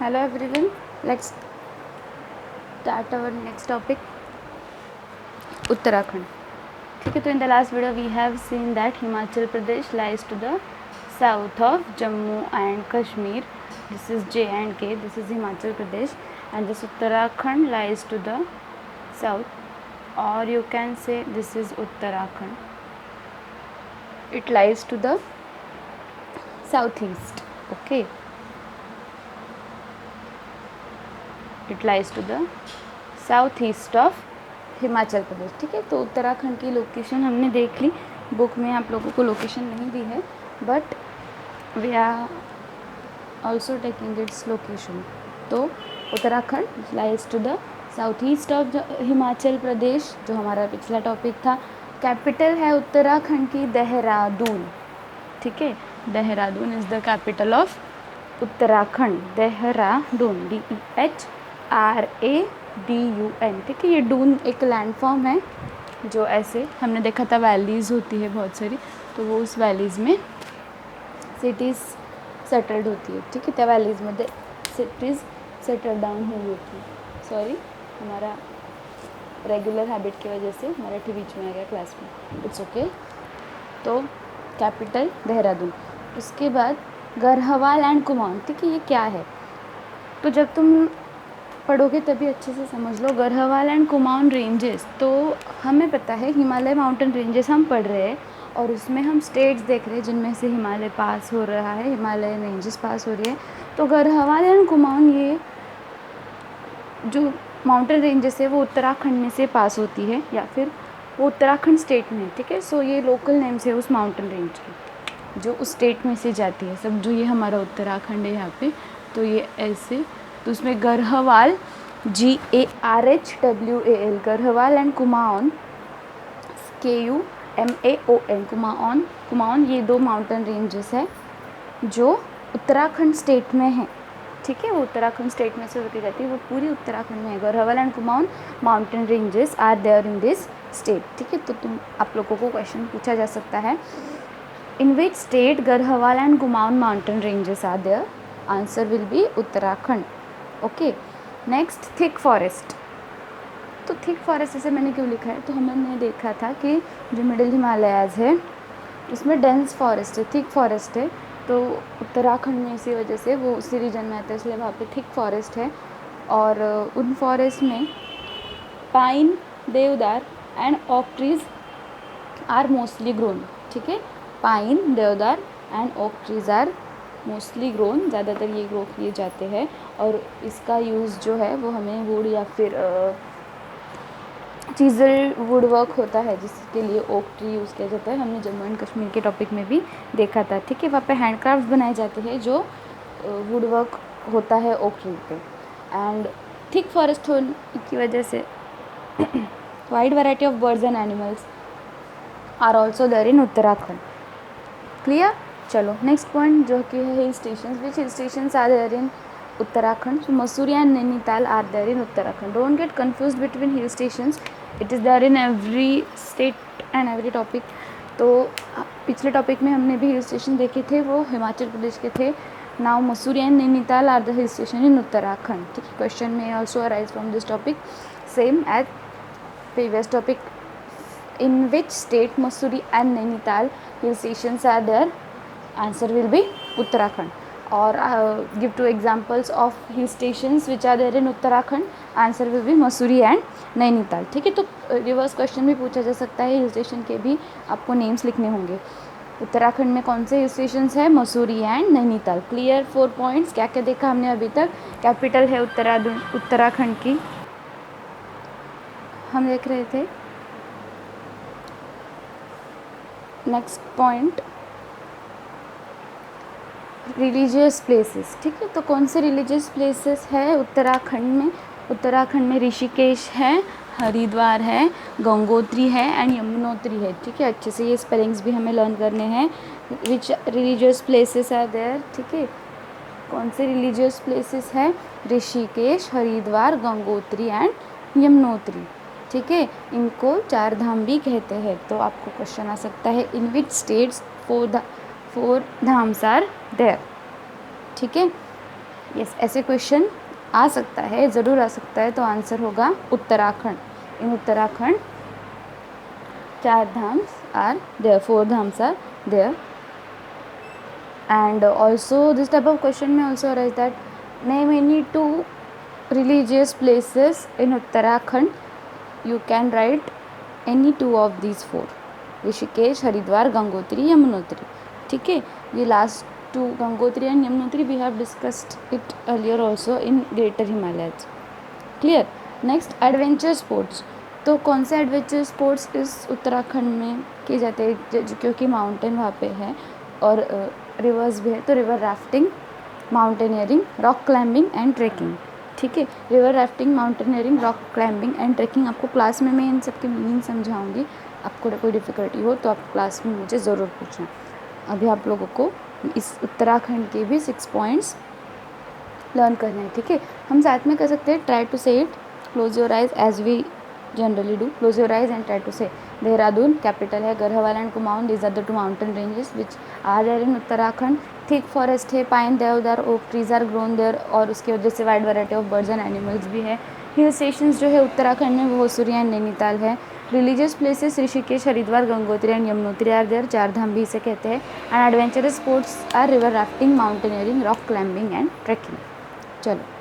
Hello everyone, let's start our next topic, Uttarakhand. ठीक है, तो in the last video we have seen that Himachal Pradesh lies to the south of Jammu and Kashmir. This is J&K, this is Himachal Pradesh, and this Uttarakhand lies to the south, or you can say this is Uttarakhand. It lies to the southeast. Okay. It lies to the south east of Himachal Pradesh. ठीक है, तो उत्तराखंड की location हमने देख ली. Book में आप लोगों को लोकेशन नहीं दी है, but we are also taking its location. तो Uttarakhand lies to the south east of Himachal Pradesh, जो हमारा पिछला टॉपिक था. कैपिटल है उत्तराखंड की देहरादून. ठीक है, Dehradun is the capital of Uttarakhand. Dehradun, DEHRADUN. ठीक है, ये डून एक लैंड फॉर्म है जो ऐसे हमने देखा था वैलीज़ होती है बहुत सारी, तो वो उस वैलीज़ में सिटीज़ सेटल्ड होती है. ठीक है, त्या वैलीजमध्ये सिटीज़ सेटल डाउन हुई होती है. सॉरी, हमारा रेगुलर हैबिट की वजह से मराठी बीच में आ गया क्लास में. It's okay. तो कैपिटल देहरादून. उसके बाद गढ़वाल एंड कुमाऊं. ठीक है, ये क्या है? तो जब तुम पढ़ोगे तभी अच्छे से समझ लो. गढ़वाल एंड कुमाऊं रेंजेस, तो हमें पता है हिमालय माउंटेन रेंजेस हम पढ़ रहे हैं, और उसमें हम स्टेट्स देख रहे हैं जिनमें से हिमालय पास हो रहा है, हिमालय रेंजेस पास हो रही है. तो गढ़वाल एंड कुमाऊं, ये जो माउंटेन रेंजेस है वो उत्तराखंड में से पास होती है, या फिर वो उत्तराखंड स्टेट में. ठीक है, सो ये लोकल नेम्स है उस माउंटेन रेंज की जो उस स्टेट में से जाती है. सब जो ये हमारा उत्तराखंड है यहाँ पे, तो ये ऐसे. तो उसमें Garhwal GARHWAL, Garhwal and Kumaon KUMAON, Kumaon, ये दो माउंटेन रेंजेस है जो उत्तराखंड स्टेट में है. ठीक है, वो उत्तराखंड स्टेट में से होती जाती है, वो पूरी उत्तराखंड में है. Garhwal and Kumaon mountain ranges are there in this state. ठीक है, तो आप लोगों को क्वेश्चन पूछा जा सकता है, in which state Garhwal and Kumaon mountain ranges are there? Answer will be Uttarakhand. Okay. Next, thick forest. तो थिक फॉरेस्ट ऐसे मैंने क्यों लिखा है? तो हमने देखा था कि जो मिडिल हिमालयाज़ है उसमें डेंस फॉरेस्ट है, थिक फॉरेस्ट है. तो उत्तराखंड में इसी वजह से वो उसी रीजन में आता है, इसलिए वहाँ पे थिक फॉरेस्ट है. और उन फॉरेस्ट में pine, deodar and oak trees are mostly grown. ठीक है, pine, deodar and oak trees are mostly grown, ज़्यादातर ये ग्रो किए जाते हैं. और इसका यूज़ जो है वो हमें वुड या फिर चीज़ल वुड वर्क होता है, जिसके लिए ओक ट्री यूज़ किया जाता है. हमने जम्मू एंड कश्मीर के टॉपिक में भी देखा था. ठीक है, वहाँ पे हैंडक्राफ्ट बनाए जाते हैं जो वुड वर्क होता है ओक ट्री पे. एंड थिक फॉरेस्ट होने की वजह से wide variety of birds and animals are also there in Uttarakhand. Clear? चलो नेक्स्ट पॉइंट जो कि है hill station. Which hill stations are there in Uttarakhand? So Mussoorie and Nainital are there in Uttarakhand. Don't get confused between hill stations. It is there in every state and every topic. तो पिछले topic में हमने भी hill station देखे थे, वो हिमाचल प्रदेश के थे. Now Mussoorie and Nainital are the hill station in Uttarakhand. ठीक है, क्वेश्चन में also arise from this topic same as previous topic. In which state Mussoorie and Nainital hill stations are there? Answer will be Uttarakhand. और give two examples of hill stations which are there in Uttarakhand. Answer will be Mussoorie and Nainital. ठीक है, तो reverse question भी पूछा जा सकता है. Hill station के भी आपको नेम्स लिखने होंगे. उत्तराखंड में कौन से हिल स्टेशंस है? Mussoorie and Nainital. Clear? 4 points. क्या क्या देखा हमने अभी तक? कैपिटल है उत्तराखंड की, हम देख रहे थे. Next point, religious places. ठीक है, तो कौन से रिलीजियस प्लेसेस है उत्तराखंड में? उत्तराखंड में ऋषिकेश है, हरिद्वार है, गंगोत्री है एंड यमुनोत्री है. ठीक है, अच्छे से ये स्पेलिंग्स भी हमें लर्न करने हैं. विच रिलीजियस प्लेसेस आर देयर? ठीक है, कौन से रिलीजियस प्लेसेस है? ऋषिकेश, हरिद्वार, गंगोत्री एंड यमुनोत्री. ठीक है, इनको 4 धाम भी कहते हैं. तो आपको क्वेश्चन आ सकता है, इन विच स्टेट्स 4 धाम्स आर देयर. ठीक है, यस, ऐसे क्वेश्चन आ सकता है, ज़रूर आ सकता है। तो आंसर होगा उत्तराखंड। इन उत्तराखंड 4 धाम्स आर देयर, 4 धाम्स are there. And also this type of question may also arise that name any 2 religious places in Uttarakhand. You can write any 2 of these 4: Rishikesh, Haridwar, Gangotri, Yamunotri. ठीक है, ये last 2 Gangotri and Yamunotri we have discussed it earlier also in greater Himalayas. Clear. Next, adventure sports. तो कौन से adventure sports इस उत्तराखंड में किए जाते हैं, क्योंकि माउंटेन वहाँ पे है और रिवर्स भी है। तो river rafting, mountaineering, rock climbing and trekking. ठीक है, river rafting, mountaineering, rock climbing and trekking. आपको क्लास में मैं इन सब के मीनिंग समझाऊंगी। आपको कोई डिफ़िकल्टी हो तो आप क्लास में मुझे ज़रूर पूछना। अभी आप लोगों को इस उत्तराखंड के भी 6 पॉइंट्स लर्न करने हैं। ठीक है, हम साथ में कर सकते हैं। Try to say it, close your eyes as we generally do. Close your eyes and try to say. Dehradun capital है, Garhwal and Kumaon, these are the 2 mountain ranges which are there in Uttarakhand. Thick forest है, pine, deodar, oak trees are grown there, और उसकी वजह से wide variety of birds and animals भी है। Hill stations जो है उत्तराखंड में वो सूर्य एंड नैनीताल है। Religious places Rishikesh, Haridwar, Gangotri and Yamunotri are there, 4 धाम भी इसे कहते हैं। And adventurous sports are river rafting, mountaineering, rock climbing and trekking. चलो।